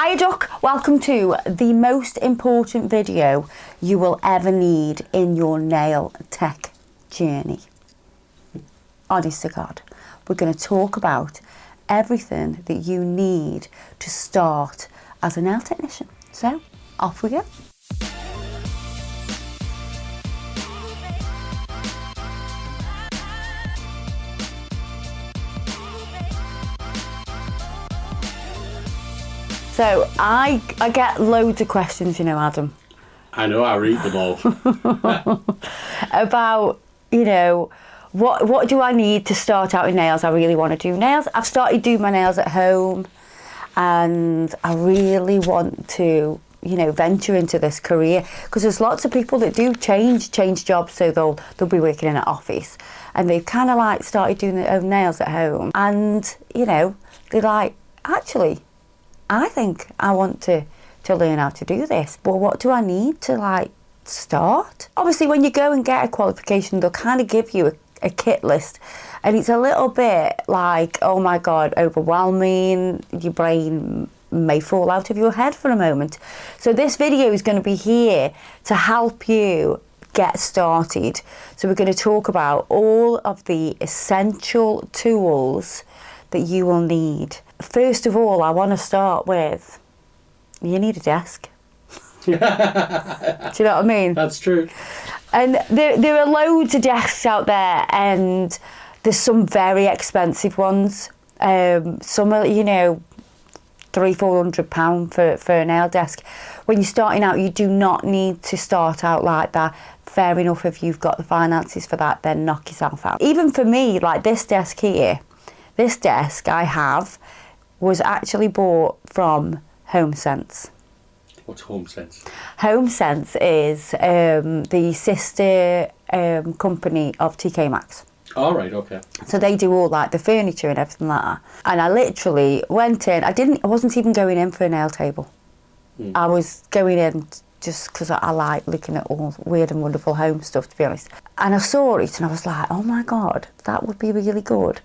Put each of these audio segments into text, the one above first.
Hiya Duck, welcome to the most important video you will ever need in your nail tech journey. Honest to God, we're going to talk about everything that you need to start as a nail technician. So, off we go. So I get loads of questions, you know, Adam. I know, I read them all. About, you know, what do I need to start out with nails? I really want to do nails. I've started doing my nails at home and I really want to, you know, venture into this career because there's lots of people that do change jobs, so they'll be working in an office and they've kind of like started doing their own nails at home and, you know, they're like, actually, I think I want to learn how to do this, but what do I need to like start? Obviously, when you go and get a qualification, they'll kind of give you a kit list, and it's a little bit like, oh my God, overwhelming. Your brain may fall out of your head for a moment. So this video is going to be here to help you get started. So we're going to talk about all of the essential tools that you will need. First of all, I want to start with, you need a desk. Do you know what I mean? That's true. And there are loads of desks out there, and there's some very expensive ones. Some are, you know, £300-400 for a nail desk. When you're starting out, you do not need to start out like that. Fair enough, if you've got the finances for that, then knock yourself out. Even for me, like this desk here, this desk I have was actually bought from HomeSense. What's HomeSense? HomeSense is the sister company of TK Maxx. All right, okay. So they do all like the furniture and everything like that. And I literally went in. I wasn't even going in for a nail table. I was going in just because I like looking at all weird and wonderful home stuff, to be honest. And I saw it and I was like, oh my God, that would be really good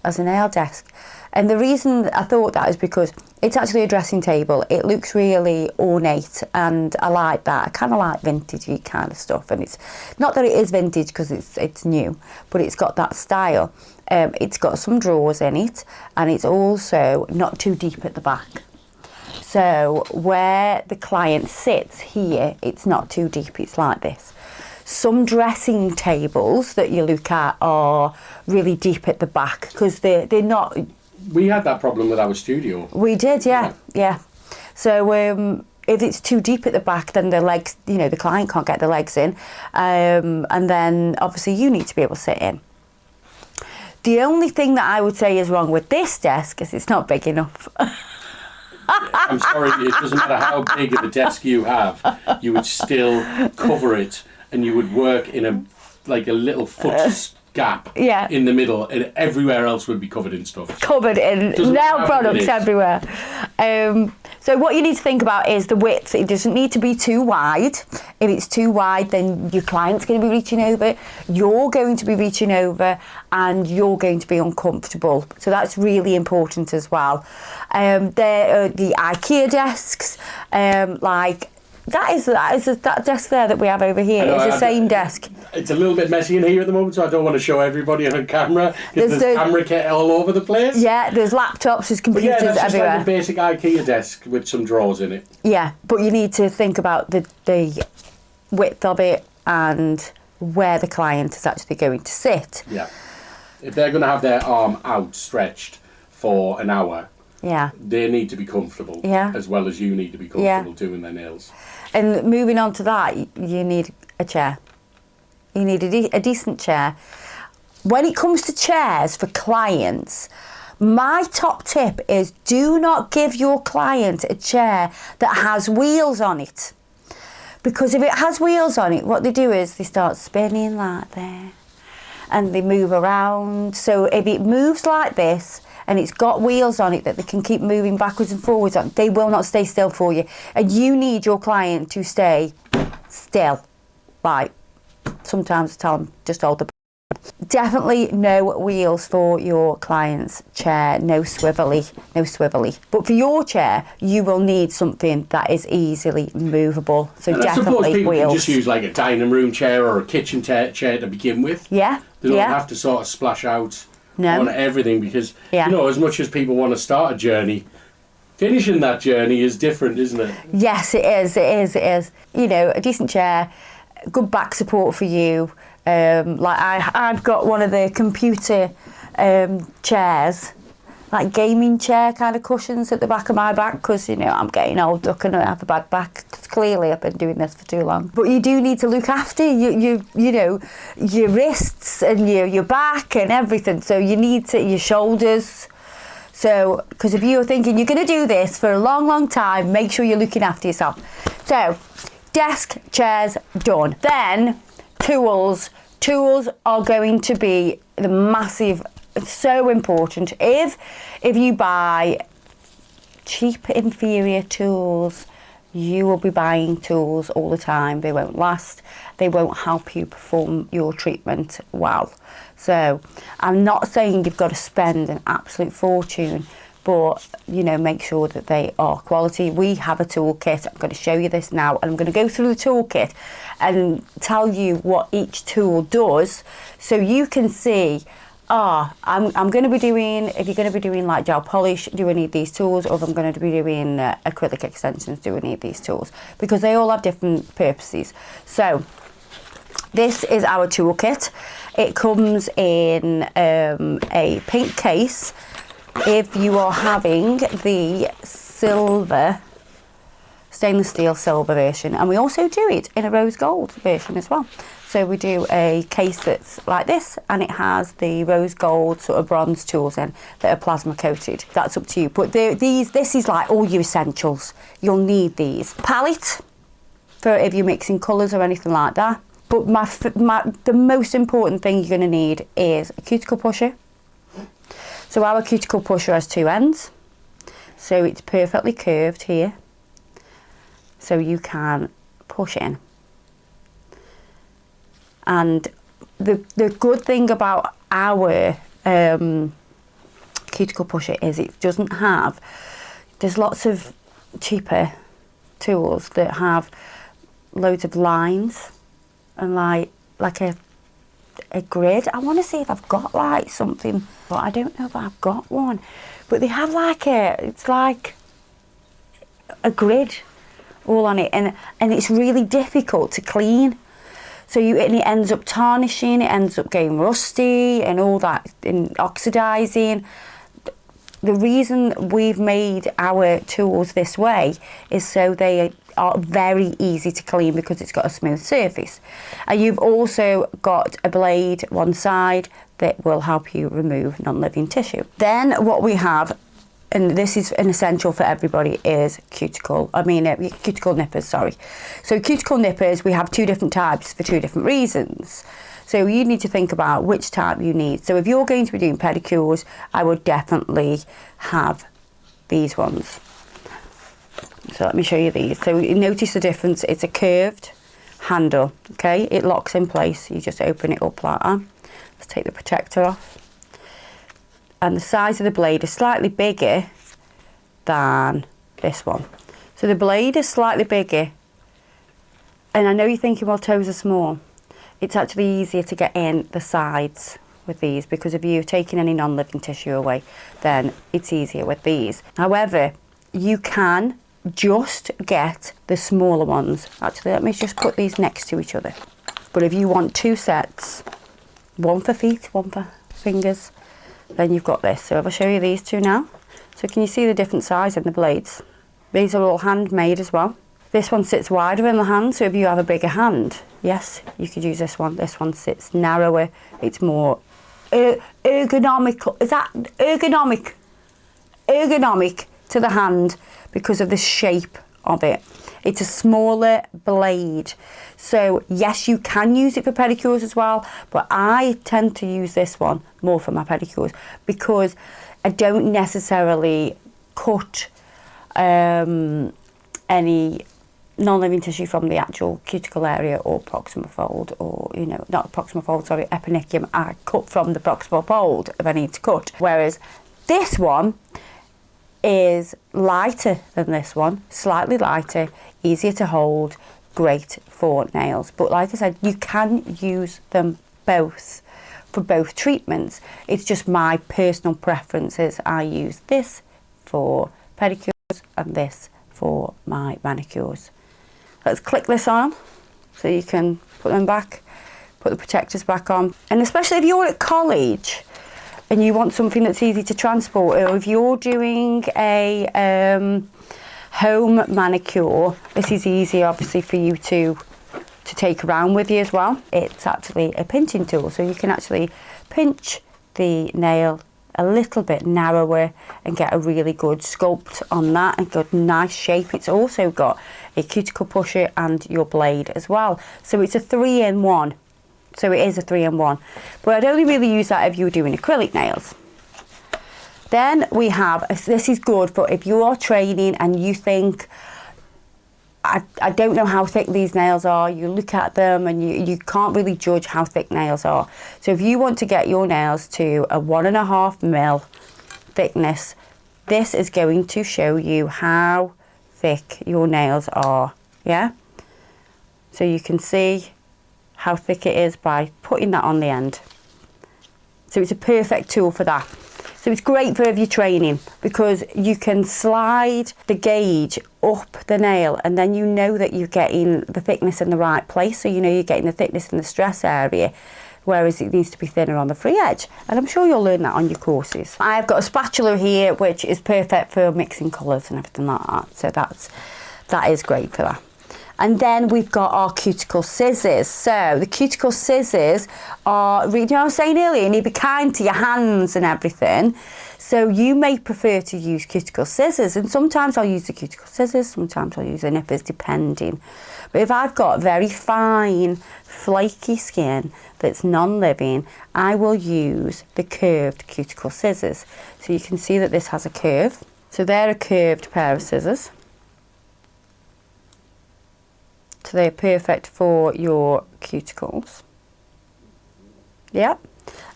as a nail desk. And the reason I thought that is because it's actually a dressing table. It looks really ornate and I like that. I kind of like vintagey kind of stuff, and it's not that it is vintage because it's new, but it's got that style. It's got some drawers in it, and it's also not too deep at the back. So where the client sits here, it's not too deep, it's like this. Some dressing tables that you look at are really deep at the back because they're not. We had that problem with our studio. We did, yeah. So if it's too deep at the back, then the legs, you know, the client can't get the legs in, and then obviously you need to be able to sit in. The only thing that I would say is wrong with this desk is it's not big enough. I'm sorry, it doesn't matter how big of a desk you have, you would still cover it, and you would work in a little foot gap in the middle, and everywhere else would be covered in stuff. Covered in nail products everywhere. So what you need to think about is the width. It doesn't need to be too wide. If it's too wide, then your client's going to be reaching over, you're going to be reaching over, and you're going to be uncomfortable. So that's really important as well. There are the IKEA desks, that desk there that we have over here is the same desk. It's a little bit messy in here at the moment, so I don't want to show everybody on camera because there's camera kit all over the place. Yeah, there's laptops, there's computers everywhere. Just like a basic IKEA desk with some drawers in it. Yeah, but you need to think about the width of it and where the client is actually going to sit. Yeah. If they're going to have their arm outstretched for an hour, they need to be comfortable, as well as you need to be comfortable doing their nails. And moving on to that, you need a chair. You need a decent chair. When it comes to chairs for clients, my top tip is do not give your client a chair that has wheels on it. Because if it has wheels on it, what they do is they start spinning like that and they move around. So if it moves like this, and it's got wheels on it that they can keep moving backwards and forwards on, they will not stay still for you. And you need your client to stay still. Like, sometimes I tell them, just hold the Definitely no wheels for your client's chair, no swivelly. But for your chair, you will need something that is easily movable. So and definitely I suppose people wheels. can just use like a dining room chair or a kitchen chair to begin with. Yeah. They don't have to sort of splash out on everything, because you know, as much as people want to start a journey, finishing that journey is different, isn't it? Yes, it is. You know, a decent chair, good back support for you. Like I've got one of the computer chairs, like gaming chair kind of cushions at the back of my back, because you know I'm getting old, I can have a bad back, because clearly I've been doing this for too long. But you do need to look after you know, your wrists and your back and everything. So you need to, your shoulders. So, because if you're thinking you're going to do this for a long time, make sure you're looking after yourself. So, desk, chairs, done. Then, tools. Tools are going to be the massive, so important. If you buy cheap, inferior tools, you will be buying tools all the time. They won't last. They won't help you perform your treatment well. So I'm not saying you've got to spend an absolute fortune, but you know, make sure that they are quality. We have a toolkit. I'm going to show you this now, and I'm going to go through the toolkit and tell you what each tool does, so you can see, I'm going to be doing, if you're going to be doing like gel polish, do I need these tools? Or if I'm going to be doing acrylic extensions, do I need these tools? Because they all have different purposes. So this is our toolkit. It comes in a pink case. If you are having the silver, stainless steel silver version, and we also do it in a rose gold version as well. So we do a case that's like this, and it has the rose gold sort of bronze tools in that are plasma coated. That's up to you. But this is like all your essentials. You'll need these. Palette, for if you're mixing colours or anything like that. But the most important thing you're going to need is a cuticle pusher. So our cuticle pusher has two ends. So it's perfectly curved here. So you can push in. And the good thing about our cuticle pusher is it doesn't have, there's lots of cheaper tools that have loads of lines and like a grid. I want to see if I've got like something, but I don't know if I've got one. But they have like it's like a grid all on it, and it's really difficult to clean. So and it ends up tarnishing, it ends up getting rusty and all that, and oxidising. The reason we've made our tools this way is so they are very easy to clean, because it's got a smooth surface. And you've also got a blade one side that will help you remove non-living tissue. Then what we have, and this is an essential for everybody, is cuticle nippers, sorry. So cuticle nippers, we have two different types for two different reasons. So you need to think about which type you need. So if you're going to be doing pedicures, I would definitely have these ones. So let me show you these. So you notice the difference, it's a curved handle, okay? It locks in place, you just open it up like that. Let's take the protector off. And the size of the blade is slightly bigger than this one. So the blade is slightly bigger. And I know you're thinking, well, toes are small. It's actually easier to get in the sides with these, because if you're taking any non-living tissue away, then it's easier with these. However, you can just get the smaller ones. Actually, let me just put these next to each other. But if you want two sets, one for feet, one for fingers, then you've got this. So if I show you these two now, so can you see the different size in the blades? These are all handmade as well. This one sits wider in the hand, so if you have a bigger hand, yes, you could use this one. This one sits narrower. It's more ergonomical. Is that ergonomic? Ergonomic to the hand because of the shape of it. It's a smaller blade. So yes, you can use it for pedicures as well, but I tend to use this one more for my pedicures, because I don't necessarily cut any non-living tissue from the actual cuticle area or proximal fold, or, you know, not proximal fold, sorry, eponychium. I cut from the proximal fold if I need to cut. Whereas this one is lighter than this one, slightly lighter, easier to hold, great for nails. But like I said, you can use them both for both treatments. It's just my personal preferences. I use this for pedicures and this for my manicures. Let's click this on so you can put them back, put the protectors back on. And especially if you're at college and you want something that's easy to transport, or if you're doing a home manicure, this is easy obviously for you to take around with you as well. It's actually a pinching tool, so you can actually pinch the nail a little bit narrower and get a really good sculpt on that and good nice shape. It's also got a cuticle pusher and your blade as well, so it's a 3-in-1. So it is a 3-in-1, but I'd only really use that if you were doing acrylic nails. Then we have, this is good for if you are training and you think, I don't know how thick these nails are. You look at them and you can't really judge how thick nails are. So if you want to get your nails to a 1.5 mil thickness, this is going to show you how thick your nails are, yeah? So you can see how thick it is by putting that on the end. So it's a perfect tool for that. So it's great for if you're training, because you can slide the gauge up the nail and then you know that you're getting the thickness in the right place. So you know you're getting the thickness in the stress area, whereas it needs to be thinner on the free edge. And I'm sure you'll learn that on your courses. I've got a spatula here, which is perfect for mixing colours and everything like that. So that is great for that. And then we've got our cuticle scissors. So the cuticle scissors are, you know what I was saying earlier, you need to be kind to your hands and everything. So you may prefer to use cuticle scissors, and sometimes I'll use the cuticle scissors, sometimes I'll use the nippers, depending. But if I've got very fine, flaky skin that's non-living, I will use the curved cuticle scissors. So you can see that this has a curve. So they're a curved pair of scissors. So they're perfect for your cuticles. Yep.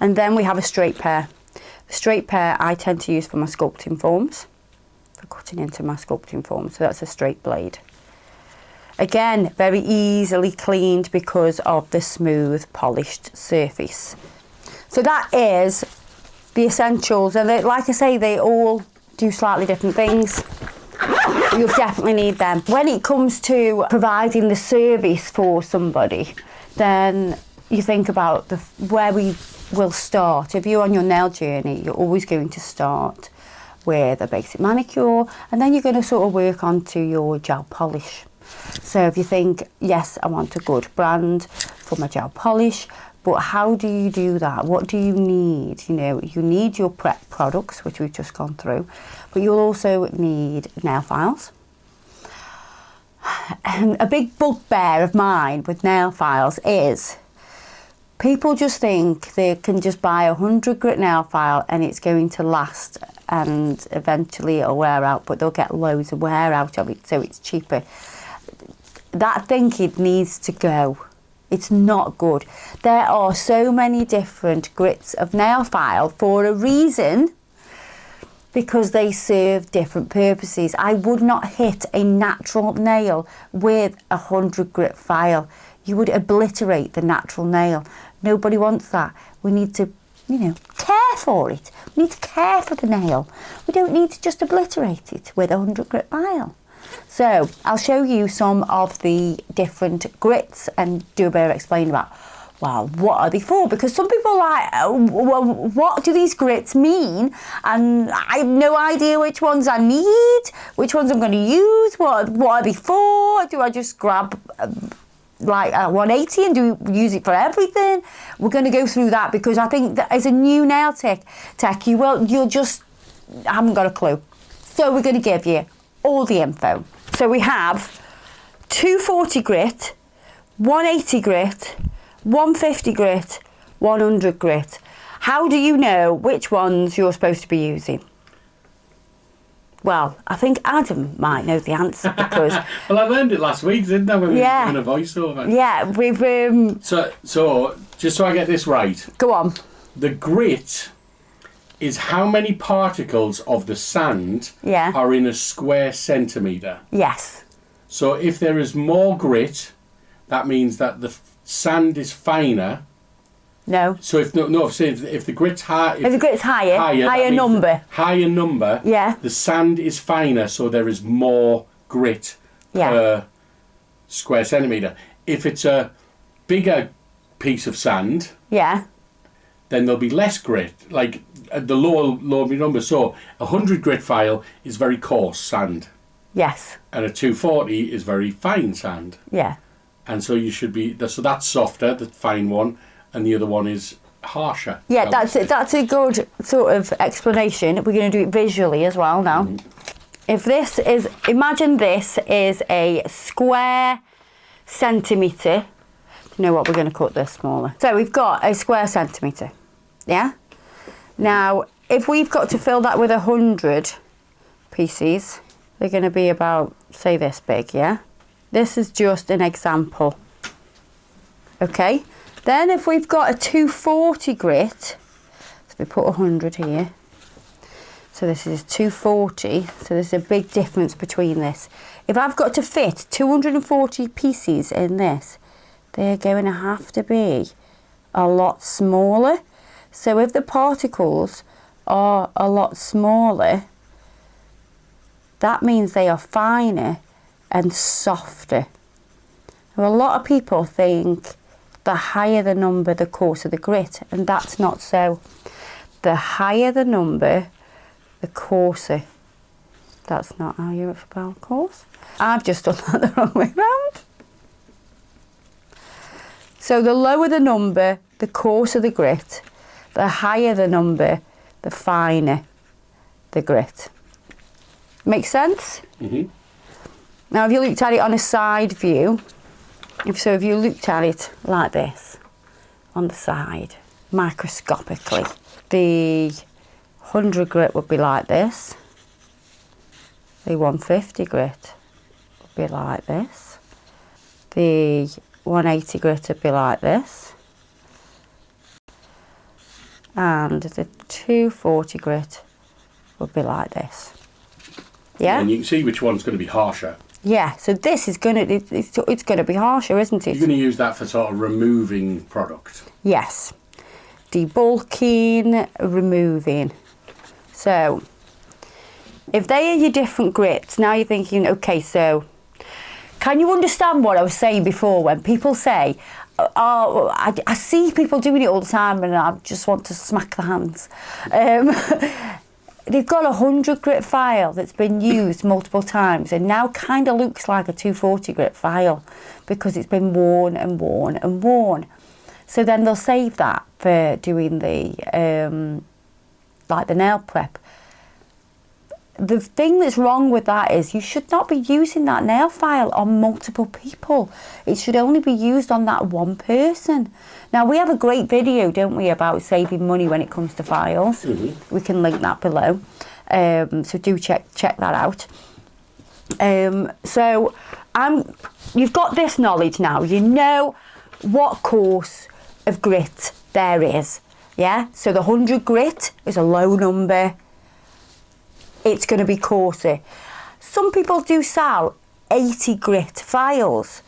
And then we have a straight pair. The straight pair I tend to use for my sculpting forms, for cutting into my sculpting forms. So that's a straight blade. Again, very easily cleaned because of the smooth, polished surface. So that is the essentials. And like I say, they all do slightly different things. You'll definitely need them. When it comes to providing the service for somebody, then you think about where we will start. If you're on your nail journey, you're always going to start with a basic manicure, and then you're going to sort of work onto your gel polish. So if you think, yes, I want a good brand for my gel polish, but how do you do that? What do you need? You know, you need your prep products, which we've just gone through, but you'll also need nail files. And a big bugbear of mine with nail files is people just think they can just buy 100 grit nail file and it's going to last, and eventually it'll wear out, but they'll get loads of wear out of it, so it's cheaper. That thinking needs to go. It's not good. There are so many different grits of nail file for a reason, because they serve different purposes. I would not hit a natural nail with 100 grit file. You would obliterate the natural nail. Nobody wants that. We need to, you know, care for it. We need to care for the nail. We don't need to just obliterate it with 100 grit file. So I'll show you some of the different grits and do a bit of explaining about, well, what are they for? Because some people are like, well, what do these grits mean? And I have no idea which ones I need, which ones I'm going to use, what are they for? Do I just grab like a 180 and use it for everything? We're going to go through that, because I think that as a new nail tech, you'll just haven't got a clue. So we're going to give you all the info. So we have 240 grit, 180 grit, 150 grit, 100 grit. How do you know which ones you're supposed to be using? Well, I think Adam might know the answer because... Well, I learned it last week, didn't I, when we were doing a voiceover? Yeah, we've... So, just so I get this right. Go on. The grit is how many particles of the sand are in a square centimetre. Yes. So if there is more grit, that means that the sand is finer. No. So if the grit's high, if the grit's higher number. Higher number. Yeah. The sand is finer, so there is more grit per square centimetre. If it's a bigger piece of sand, then there'll be less grit. Like the lower number. So 100 grit file is very coarse sand. Yes. And a 240 is very fine sand. Yeah. And so you should be, so that's softer, the fine one, and the other one is harsher. Yeah, that's a good sort of explanation. We're going to do it visually as well now. If this is, imagine this is a square centimetre. You know what, we're going to cut this smaller. So we've got a square centimetre, yeah? Now, if we've got to fill that with 100 pieces, they're going to be about, say, this big, yeah? This is just an example. Okay? Then if we've got a 240 grit, so we put 100 here. So this is 240, so there's a big difference between this. If I've got to fit 240 pieces in this, they're going to have to be a lot smaller. So if the particles are a lot smaller, that means they are finer and softer. Now, a lot of people think the higher the number, the coarser the grit, and that's not so. The higher the number, the coarser. That's not how you spell coarse. I've just done that the wrong way round. So the lower the number, the coarser the grit. The higher the number, the finer the grit. Make sense? Mm-hmm. Now, if you looked at it on a side view, if you looked at it like this, on the side, microscopically, the 100 grit would be like this. The 150 grit would be like this. The 180 grit would be like this. And the 240 grit would be like this. Yeah? And you can see which one's going to be harsher. Yeah, so this is going to, it's going to be harsher, isn't it? You're going to use that for sort of removing product. Yes. Debulking, removing. So, if they are your different grits, now you're thinking, okay, so, can you understand what I was saying before when people say, oh, I see people doing it all the time and I just want to smack the hands. They've got a 100 grit file that's been used multiple times and now kind of looks like a 240 grit file because it's been worn and worn and worn. So then they'll save that for doing the, like the nail prep. The thing that's wrong with that is you should not be using that nail file on multiple people. It should only be used on that one person. Now, we have a great video, don't we, about saving money when it comes to files. Mm-hmm. We can link that below. So do check that out. You've got this knowledge now. You know what course of grit there is. Yeah? So the 100 grit is a low number. It's going to be coarser. Some people do sell 80 grit files.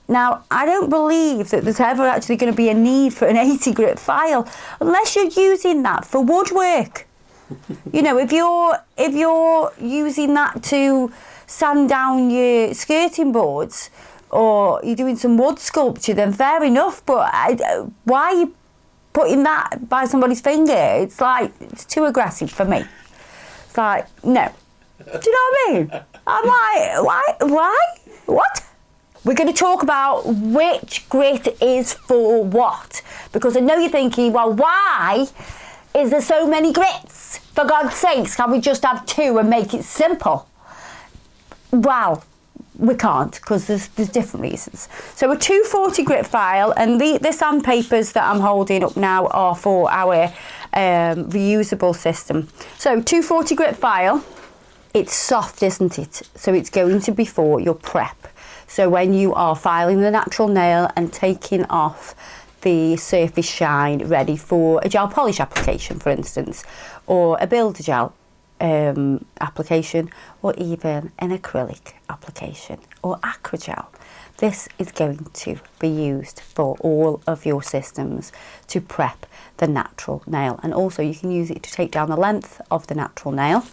Now, I don't believe that there's ever actually going to be a need for an 80 grit file unless you're using that for woodwork. You know, if you're using that to sand down your skirting boards or you're doing some wood sculpture, then fair enough. But why are you putting that by somebody's finger? It's like, it's too aggressive for me. It's like, no. Do you know what I mean? I'm like, why? What? We're going to talk about which grit is for what. Because I know you're thinking, well, why is there so many grits? For God's sakes, can we just have two and make it simple? Well, we can't, because there's different reasons. So a 240 grit file, and the sandpapers that I'm holding up now are for our reusable system. So 240 grit file it's soft, isn't it? So it's going to be for your prep. So when you are filing the natural nail and taking off the surface shine ready for a gel polish application, for instance, or a builder gel application, or even an acrylic application or acrogel. This is going to be used for all of your systems to prep the natural nail, and also you can use it to take down the length of the natural nail.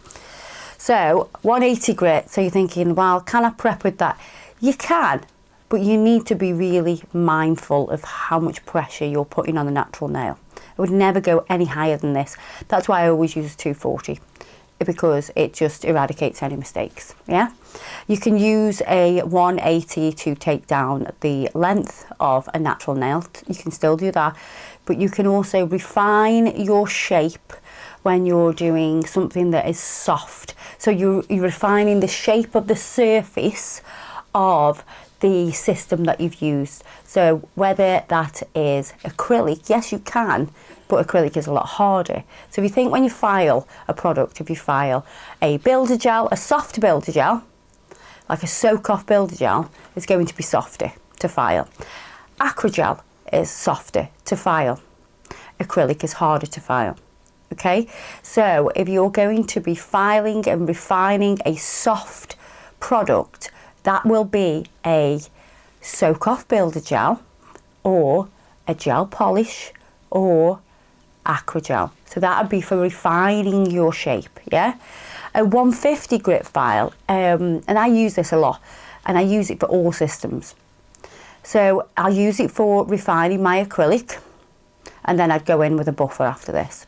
So 180 grit, so you're thinking, well, can I prep with that? You can, but you need to be really mindful of how much pressure you're putting on the natural nail. I would never go any higher than this. That's why I always use 240, because it just eradicates any mistakes. Yeah, you can use a 180 to take down the length of a natural nail. You can still do that, but you can also refine your shape when you're doing something that is soft. So you're refining the shape of the surface of the system that you've used. So whether that is acrylic, yes you can, but acrylic is a lot harder. So if you think when you file a product, if you file a builder gel, a soft builder gel, like a soak-off builder gel, is going to be softer to file. Acrogel is softer to file. Acrylic is harder to file. Okay, so if you're going to be filing and refining a soft product, that will be a soak-off builder gel or a gel polish or acrogel. So that would be for refining your shape, yeah? A 150 grit file, and I use this a lot, and I use it for all systems. So I'll use it for refining my acrylic, and then I'd go in with a buffer after this.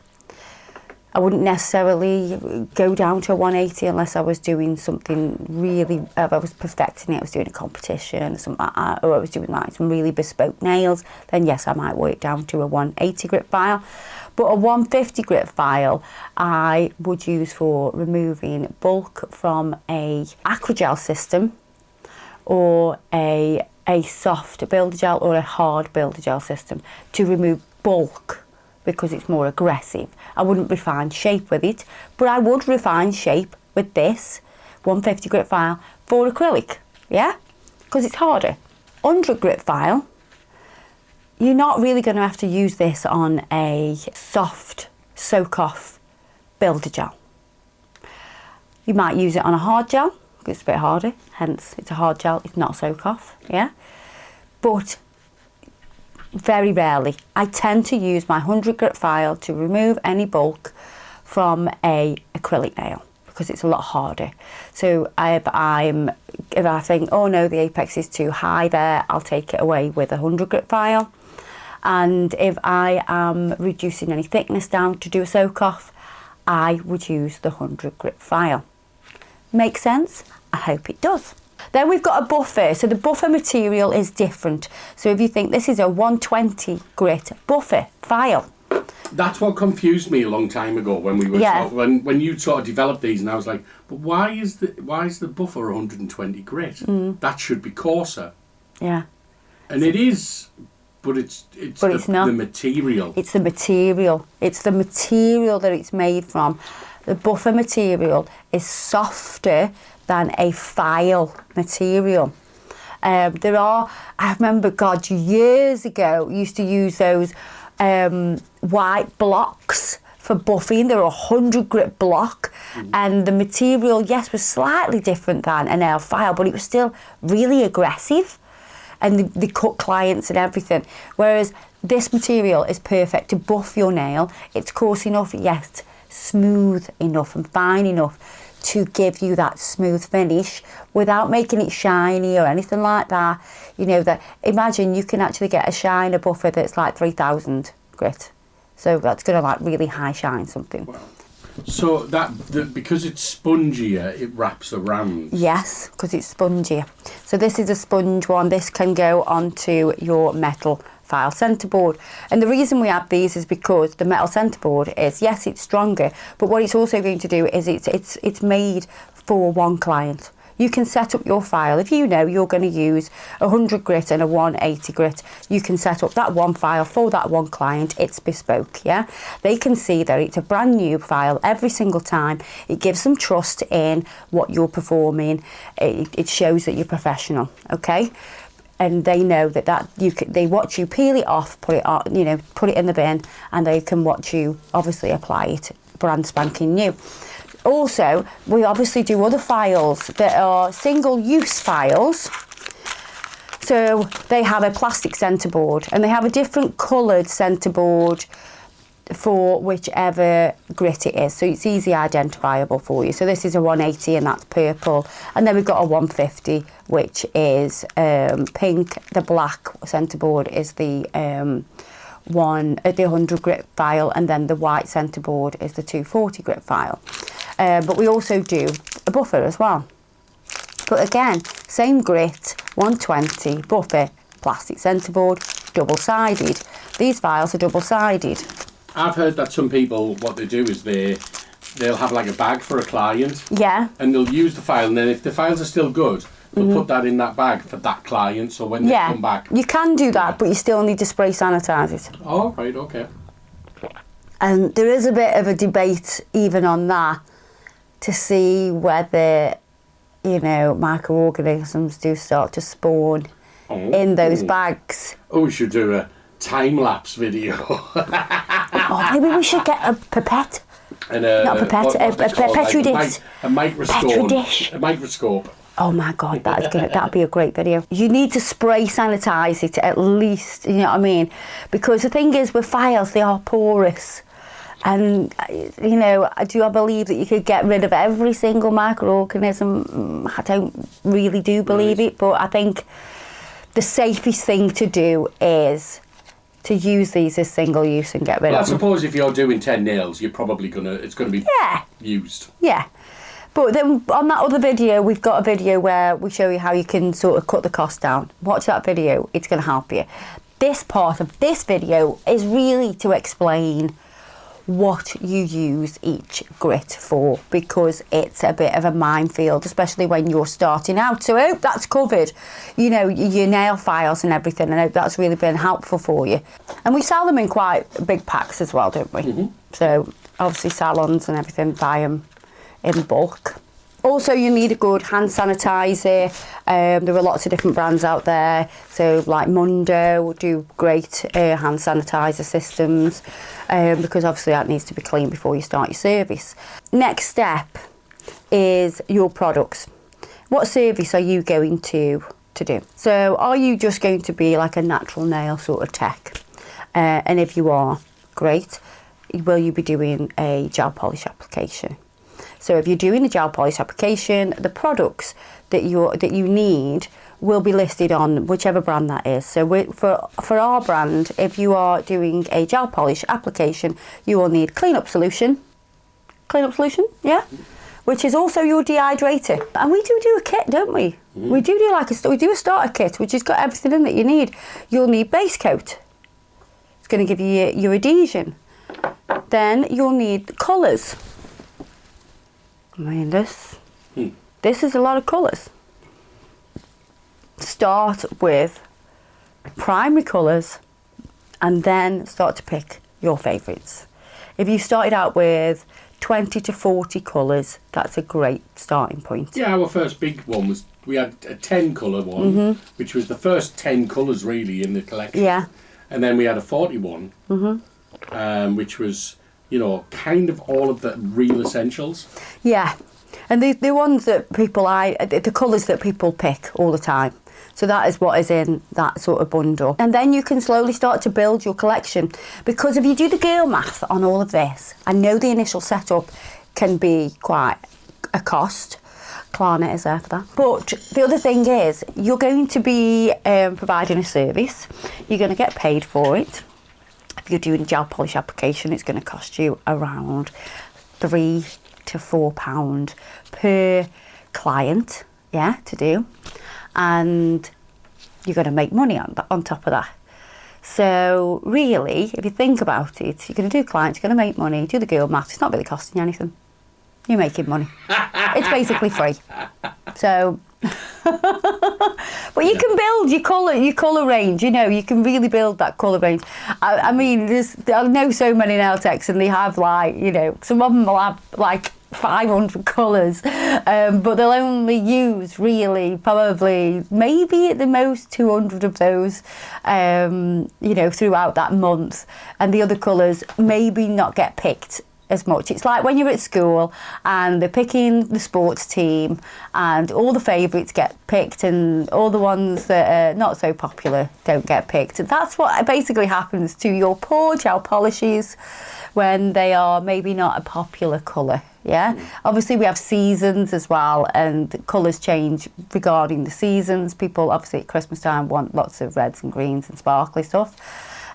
I wouldn't necessarily go down to a 180 unless I was doing something really, I was perfecting it, I was doing a competition or something like that, or I was doing like some really bespoke nails, then yes, I might work down to a 180 grit file. But a 150 grit file I would use for removing bulk from a acrogel system, or a soft builder gel or a hard builder gel system, to remove bulk, because it's more aggressive. I wouldn't refine shape with it, but I would refine shape with this 150 grit file for acrylic, yeah? Because it's harder. 100 grit file, you're not really going to have to use this on a soft soak-off builder gel. You might use it on a hard gel, because it's a bit harder, hence it's a hard gel, it's not soak-off, yeah? But very rarely. I tend to use my 100 grit file to remove any bulk from a acrylic nail, because it's a lot harder. So if I think, oh no, the apex is too high there, I'll take it away with a 100 grit file. And if I am reducing any thickness down to do a soak off, I would use the 100 grit file. Make sense? I hope it does. Then we've got a buffer. So the buffer material is different. So if you think this is a 120 grit buffer file. That's what confused me a long time ago when we were when you sort of developed these, and I was like, but why is the buffer 120 grit? That should be coarser. Yeah. And it is, but it's not the material. It's the material. It's the material that it's made from. The buffer material is softer than a file material. I remember, God, years ago, used to use those white blocks for buffing. They were 100 grit block, and the material, yes, was slightly different than a nail file, but it was still really aggressive, and they cut clients and everything. Whereas this material is perfect to buff your nail. It's coarse enough, yes, smooth enough and fine enough to give you that smooth finish without making it shiny or anything like that. You know, that imagine you can actually get a shiner buffer that's like 3000 grit. So that's going to like really high shine something. Wow. So because it's spongier, it wraps around. Yes, because it's spongier. So this is a sponge one. This can go onto your metal file centerboard, and the reason we have these is because the metal centerboard is, yes, it's stronger, but what it's also going to do is it's made for one client. You can set up your file. If you know you're going to use 100 grit and a 180 grit, you can set up that one file for that one client. It's bespoke, yeah? They can see that it's a brand new file every single time. It gives them trust in what you're performing. It shows that you're professional, okay? And they know that they watch you peel it off, put it on, you know, put it in the bin, and they can watch you obviously apply it brand spanking new. Also, we obviously do other files that are single-use files. So they have a plastic centre board, and they have a different coloured centre board for whichever grit it is. So it's easy identifiable for you. So this is a 180 and that's purple. And then we've got a 150, which is pink. The black centre board is the 100 grit file, and then the white centre board is the 240 grit file. But we also do a buffer as well. But again, same grit, 120, buffer, plastic centre board, double-sided. These files are double-sided. I've heard that some people, what they do is they'll have like a bag for a client. Yeah. And they'll use the file, and then if the files are still good, they'll put that in that bag for that client, so when they come back... You can do that, but you still need to spray sanitise it. Oh, right, okay. And there is a bit of a debate even on that to see whether, you know, microorganisms do start to spawn in those bags. Oh, we should do a time-lapse video. Oh, maybe we should get a pipette. And not a pipette, a petri dish. A microscope. Petri dish. A microscope. Oh my God, that'd be a great video. You need to spray sanitise it at least, you know what I mean? Because the thing is with files, they are porous. And, you know, I believe that you could get rid of every single microorganism. I don't really do believe it, but I think the safest thing to do is to use these as single use and get rid of them. I suppose if you're doing 10 nails, you're probably it's going to be used. Yeah. But then on that other video, we've got a video where we show you how you can sort of cut the cost down. Watch that video, it's going to help you. This part of this video is really to explain what you use each grit for, because it's a bit of a minefield, especially when you're starting out. So I hope that's covered, you know, your nail files and everything, and I hope that's really been helpful for you. And we sell them in quite big packs as well, don't we? So obviously salons and everything buy them in bulk. Also, you need a good hand sanitizer. There are lots of different brands out there. So like Mundo do great hand sanitizer systems, because obviously that needs to be clean before you start your service. Next step is your products. What service are you going to do? So are you just going to be like a natural nail sort of tech? And if you are, great. Will you be doing a gel polish application? So if you're doing a gel polish application, the products that you need will be listed on whichever brand that is. So for our brand, if you are doing a gel polish application, you will need cleanup solution, yeah, which is also your dehydrator. And we do a kit, don't we? We do a starter kit, which has got everything in that you need. You'll need base coat. It's going to give you your adhesion. Then you'll need colours. I mean, this is a lot of colours. Start with primary colours and then start to pick your favourites. If you started out with 20 to 40 colours, that's a great starting point. Yeah, our first big one was, we had a 10 colour one, which was the first 10 colours really in the collection. Yeah. And then we had a 41, which was, you know, kind of all of the real essentials. Yeah, and the ones that people the colours that people pick all the time. So that is what is in that sort of bundle. And then you can slowly start to build your collection. Because if you do the girl math on all of this, I know the initial setup can be quite a cost. Klarna is there for that. But the other thing is, you're going to be providing a service. You're going to get paid for it. If you're doing a gel polish application, it's going to cost you around £3 to £4 per client, yeah, to do. And you're going to make money on top of that. So really, if you think about it, you're going to do clients, you're going to make money, do the girl maths, it's not really costing you anything. You're making money. It's basically free. So, but you can build your colour range. You know, you can really build that colour range. I mean, I know so many nail techs, and they have like, you know, some of them will have like 500 colours, but they'll only use really probably maybe at the most 200 of those, you know, throughout that month, and the other colours maybe not get picked as much. It's like when you're at school and they're picking the sports team and all the favourites get picked and all the ones that are not so popular don't get picked. And that's what basically happens to your poor gel polishes when they are maybe not a popular colour. Yeah, obviously we have seasons as well, and colours change regarding the seasons. People obviously at Christmas time want lots of reds and greens and sparkly stuff.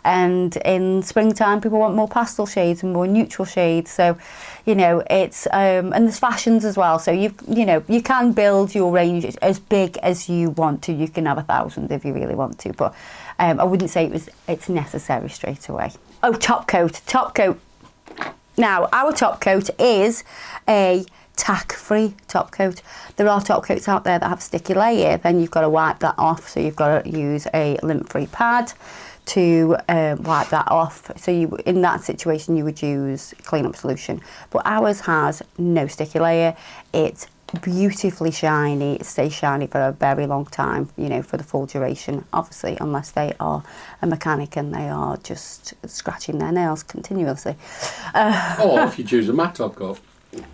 And in springtime, people want more pastel shades and more neutral shades. So, you know, it's and there's fashions as well. So you know, you can build your range as big as you want to. You can have 1,000 if you really want to, but I wouldn't say it's necessary straight away. Oh, top coat. Now, our top coat is a tack-free top coat. There are top coats out there that have a sticky layer. Then you've got to wipe that off. So you've got to use a lint-free pad to wipe that off. So in that situation you would use clean-up solution, but ours has no sticky layer. It's beautifully shiny. It stays shiny for a very long time, you know, for the full duration, obviously, unless they are a mechanic and they are just scratching their nails continuously. Or if you choose a matte top coat.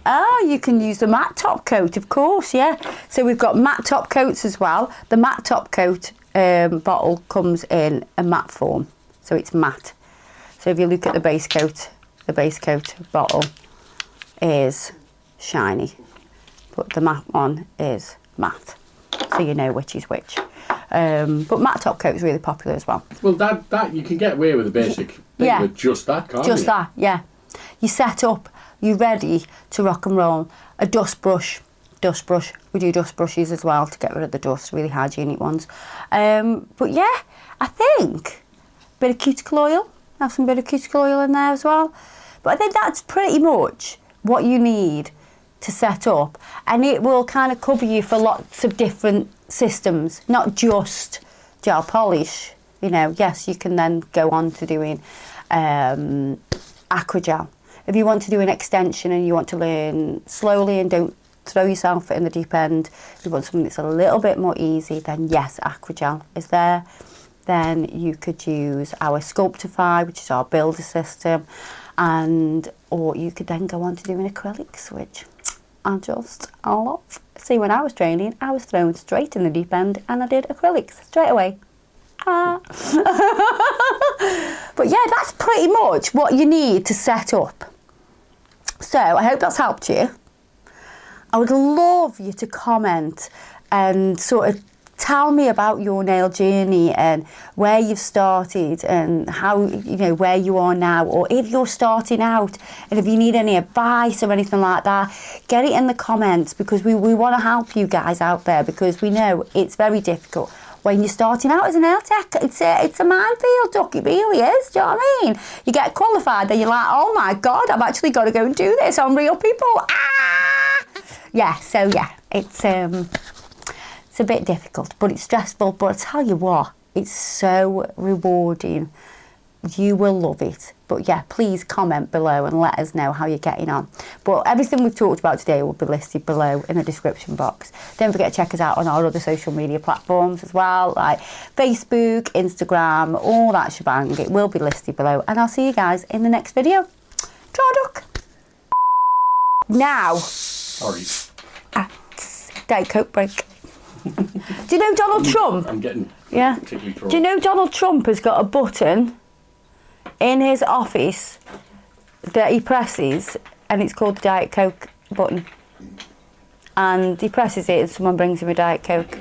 Oh, you can use the matte top coat, of course, yeah. So we've got matte top coats as well. The matte top coat bottle comes in a matte form, so it's matte. So if you look at the base coat bottle is shiny, but the matte one is matte, so you know which is which. But matte top coat is really popular as well. Well, that you can get away with a basic thing with just that, can't you? Just that, yeah. You set up, you're ready to rock and roll. A dust brush. We do dust brushes as well to get rid of the dust, really hygienic ones. But yeah, I think a bit of cuticle oil. Have some bit of cuticle oil in there as well. But I think that's pretty much what you need to set up, and it will kind of cover you for lots of different systems, not just gel polish. You know, yes, you can then go on to doing aquagel. If you want to do an extension and you want to learn slowly and don't throw yourself in the deep end, if you want something that's a little bit more easy, then yes, aquagel is there. Then you could use our Sculptify, which is our builder system, or you could then go on to do an acrylics, which I love. See, when I was training, I was thrown straight in the deep end and I did acrylics straight away. But yeah, that's pretty much what you need to set up. So I hope that's helped you. I would love you to comment and sort of tell me about your nail journey and where you've started and how, you know, where you are now, or if you're starting out and if you need any advice or anything like that, get it in the comments, because we want to help you guys out there, because we know it's very difficult when you're starting out as a nail tech. It's a minefield, Duck, it really is. Do you know what I mean? You get qualified, then you're like, oh my God, I've actually got to go and do this on real people. Yeah, so yeah, it's a bit difficult, but it's stressful. But I tell you what, it's so rewarding. You will love it. But yeah, please comment below and let us know how you're getting on. But everything we've talked about today will be listed below in the description box. Don't forget to check us out on our other social media platforms as well, like Facebook, Instagram, all that shebang. It will be listed below. And I'll see you guys in the next video. Draw Duck. Now. Sorry. Diet Coke break. Do you know Donald Trump? I'm getting particularly Do you know Donald Trump has got a button in his office that he presses, and it's called the Diet Coke button, and he presses it and someone brings him a Diet Coke.